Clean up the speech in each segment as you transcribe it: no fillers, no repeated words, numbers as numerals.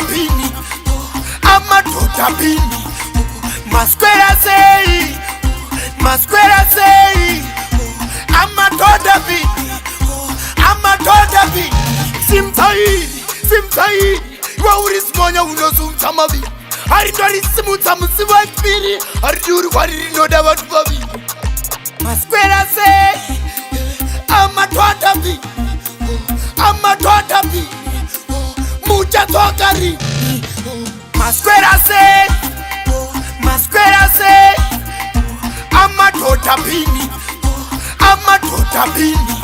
Pini, amadoda pini, masquera say, amadoda pini, amadoda pini. Simtai, wauris monya unosumta mavi. Aridori simuta musiwa pini, ariduri warino dawa tuvavi. Masquera say, amadoda pini, amadoda pini. Mucha tokari. Masquera say, amadoda pini, amadoda pini.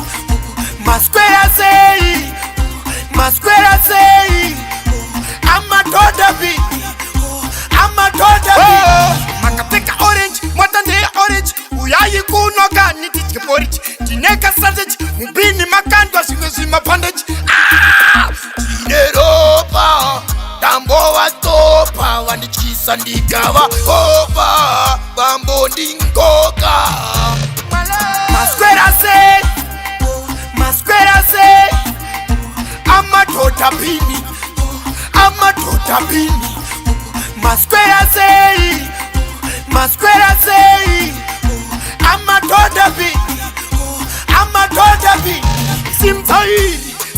Masquera say, amadoda pini, amadoda pini. Makapeka orange, mwatande orange. Uyayi kunoga nititike porridge. Tineka sausage, mbini makandwa zima bandage. Tineropa, tambo watopa, wanichisa ndikawa opa, bambo ndingoka. Masquera say, amadoda pini, amadoda pini. Masquera say, amadoda pini, amadoda pini.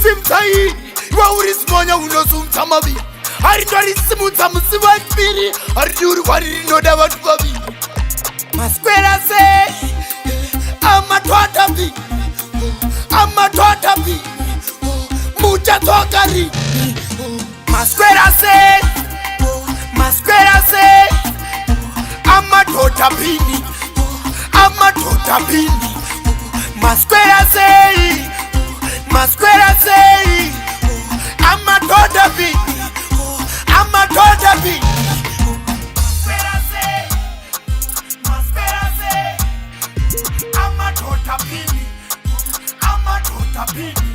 Simtai, wauris monya unosumta mavi. Aridori simuta musiwa pini, ariduri warino dawa tuvavi. Masquera say, amadoda pini, amadoda pini. Mucha tokari. Masquera say, amadoda pini, amadoda pini. Masquera say, amadoda pini, amadoda pini. Masquera say, amadoda pini, amadoda pini.